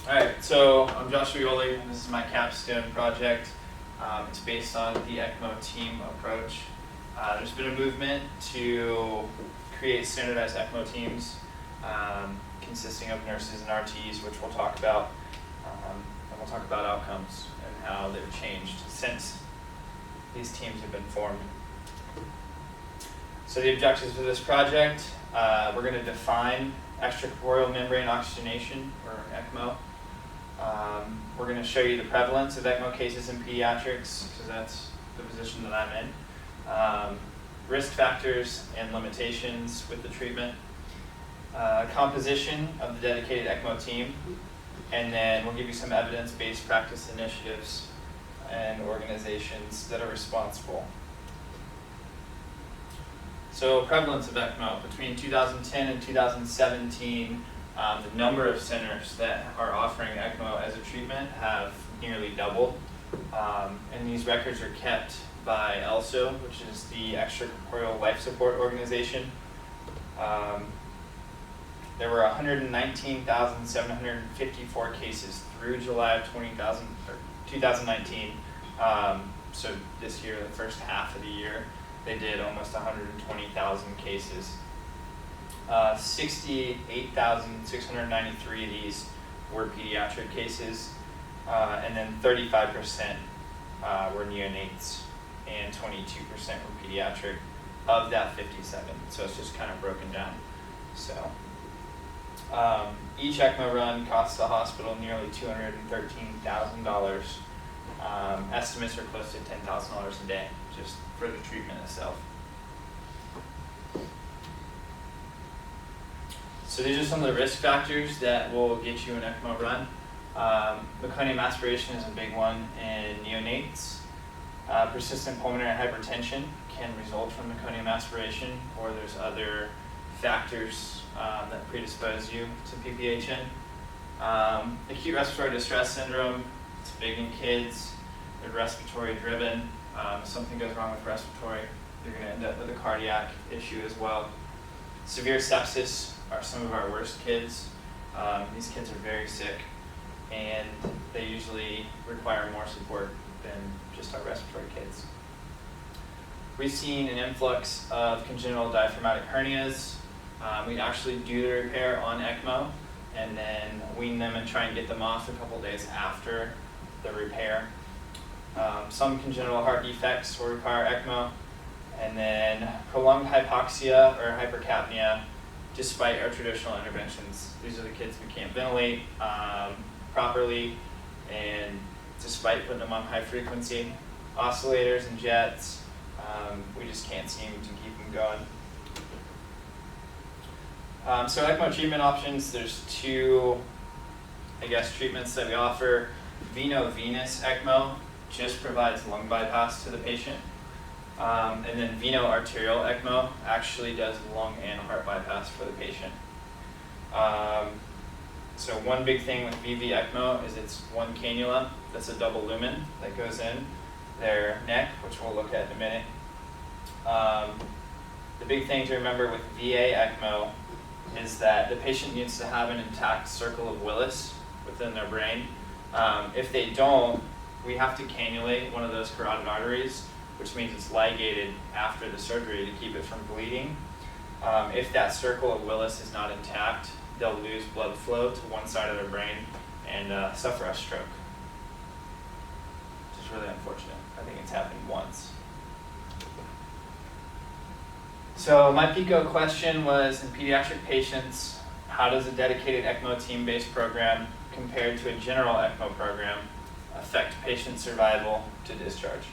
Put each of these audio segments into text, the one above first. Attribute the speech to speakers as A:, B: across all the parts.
A: Alright, so I'm Josh Rioli, and this is my Capstone project. It's based on the ECMO team approach. There's been a movement to create standardized ECMO teams consisting of nurses and RTs, which we'll talk about. And we'll talk about outcomes and how they've changed since these teams have been formed. So the objectives of this project, we're going to define extracorporeal membrane oxygenation, or ECMO. We're going to show you the prevalence of ECMO cases in pediatrics, because that's the position that I'm in. Risk factors and limitations with the treatment. Composition of the dedicated ECMO team. And then we'll give you some evidence-based practice initiatives and organizations that are responsible. So prevalence of ECMO. Between 2010 and 2017, the number of centers that are offering ECMO as a treatment have nearly doubled. And these records are kept by ELSO, which is the Extracorporeal Life Support Organization. There were 119,754 cases through July of 2019. So this year, the first half of the year, they did almost 120,000 cases. 68,693 of these were pediatric cases, and then 35% were neonates, and 22% were pediatric of that 57. So it's just kind of broken down. So each ECMO run costs the hospital nearly $213,000. Estimates are close to $10,000 a day just for the treatment itself. So these are some of the risk factors that will get you an ECMO run. Meconium aspiration is a big one in neonates. Persistent pulmonary hypertension can result from meconium aspiration, or there's other factors that predispose you to PPHN. Acute respiratory distress syndrome, it's big in kids. They're respiratory driven. If something goes wrong with respiratory, you're going to end up with a cardiac issue as well. Severe sepsis are some of our worst kids. These kids are very sick, and they usually require more support than just our respiratory kids. We've seen an influx of congenital diaphragmatic hernias. We actually do the repair on ECMO, and then wean them and try and get them off a couple days after the repair. Some congenital heart defects will require ECMO, and then prolonged hypoxia or hypercapnia despite our traditional interventions. These are the kids we can't ventilate properly, and despite putting them on high frequency oscillators and jets, we just can't seem to keep them going. So ECMO treatment options, there's two, treatments that we offer. Veno-venous ECMO just provides lung bypass to the patient. And then veno-arterial ECMO actually does lung and heart bypass for the patient. So one big thing with VV ECMO is it's one cannula that's a double lumen that goes in their neck, which we'll look at in a minute. The big thing to remember with VA ECMO is that the patient needs to have an intact circle of Willis within their brain. If they don't, we have to cannulate one of those carotid arteries, which means it's ligated after the surgery to keep it from bleeding. If that circle of Willis is not intact, they'll lose blood flow to one side of their brain and suffer a stroke, which is really unfortunate. I think it's happened once. So my PICO question was, in pediatric patients, how does a dedicated ECMO team-based program compared to a general ECMO program affect patient survival to discharge?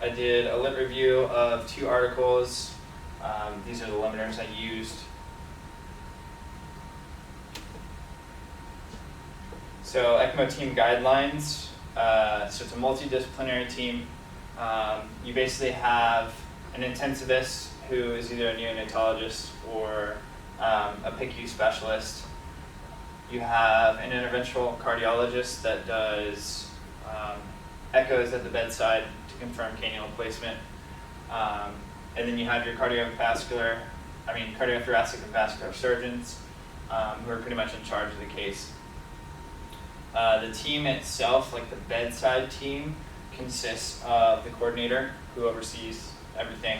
A: I did a lit review of 2 articles. These are the limiters I used. So ECMO team guidelines. So it's a multidisciplinary team. You basically have an intensivist who is either a neonatologist or a PICU specialist. You have an interventional cardiologist that does echoes at the bedside to confirm cannula placement. And then you have your cardiothoracic and vascular surgeons who are pretty much in charge of the case. The team itself, like the bedside team, consists of the coordinator, who oversees everything,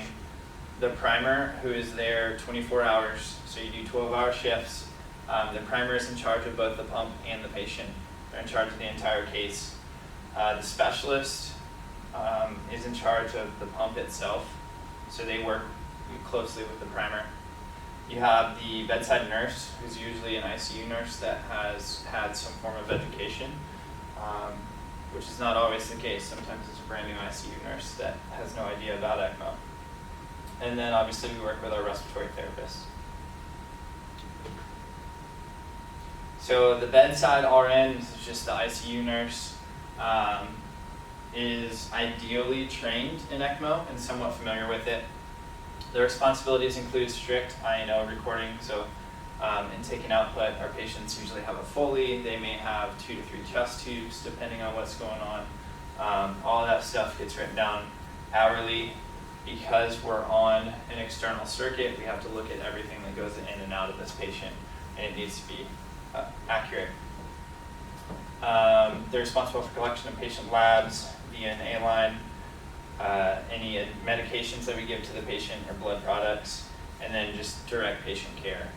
A: the primer, who is there 24 hours, so you do 12-hour shifts. The primer is in charge of both the pump and the patient. They're in charge of the entire case. The specialist is in charge of the pump itself, so they work closely with the primer. You have the bedside nurse, who's usually an ICU nurse that has had some form of education, which is not always the case. Sometimes it's a brand new ICU nurse that has no idea about ECMO. And then obviously we work with our respiratory therapists. So the bedside RN is just the ICU nurse, is ideally trained in ECMO and somewhat familiar with it. Their responsibilities include strict I&O recording, so intake and output. Our patients usually have a Foley. They may have 2 to 3 chest tubes, depending on what's going on. All of that stuff gets written down hourly. Because we're on an external circuit, we have to look at everything that goes in and out of this patient, and it needs to be accurate. They're responsible for collection of patient labs via an A-line, any medications that we give to the patient or blood products, and then just direct patient care.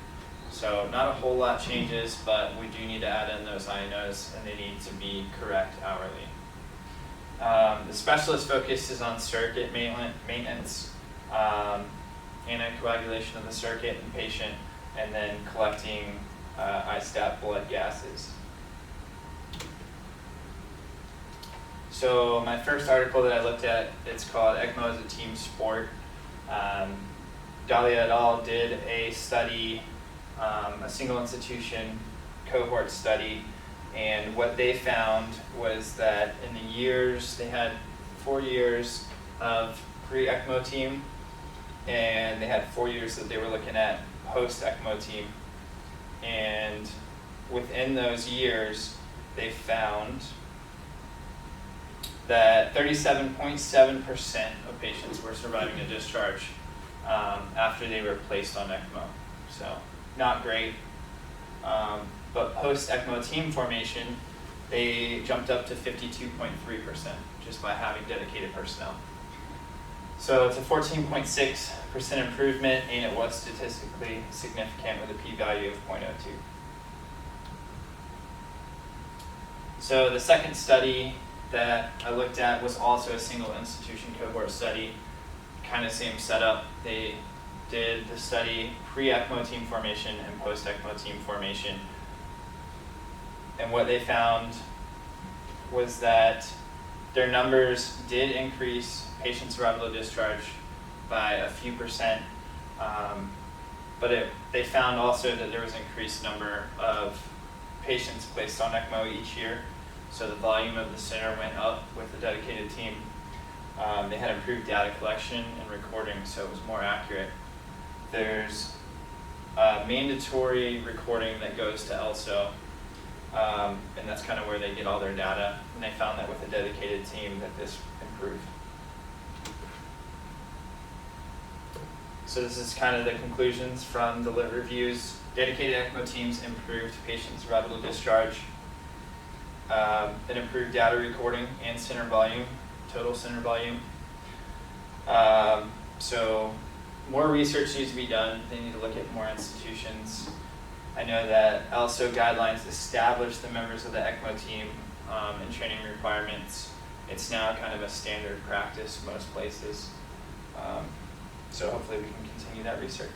A: So not a whole lot changes, but we do need to add in those I&Os, and they need to be correct hourly. The specialist focus is on circuit maintenance, anticoagulation of the circuit and patient, and then collecting ISTAT blood gases. So my first article that I looked at, it's called ECMO as a Team Sport. Dahlia et al. Did a study, a single institution cohort study, and what they found was that in the years, they had 4 years of pre-ECMO team, and they had 4 years that they were looking at post-ECMO team. And within those years, they found that 37.7% of patients were surviving a discharge after they were placed on ECMO. So not great. But post-ECMO team formation, they jumped up to 52.3% just by having dedicated personnel. So it's a 14.6% improvement, and it was statistically significant with a p-value of 0.02. So the second study that I looked at was also a single institution cohort study, kind of same setup. They did the study pre-ECMO team formation and post-ECMO team formation. And what they found was that their numbers did increase patient survival to discharge by a few percent, but they found also that there was an increased number of patients placed on ECMO each year. So the volume of the center went up with the dedicated team. They had improved data collection and recording, so it was more accurate. There's mandatory recording that goes to ELSO, and that's kind of where they get all their data. And they found that with a dedicated team that this improved. So this is kind of the conclusions from the lit reviews. Dedicated ECMO teams improved patient survival to discharge. It improved data recording and center volume, total center volume. So more research needs to be done. They need to look at more institutions. I know that ELSO guidelines establish the members of the ECMO team and training requirements. It's now kind of a standard practice most places. So hopefully we can continue that research.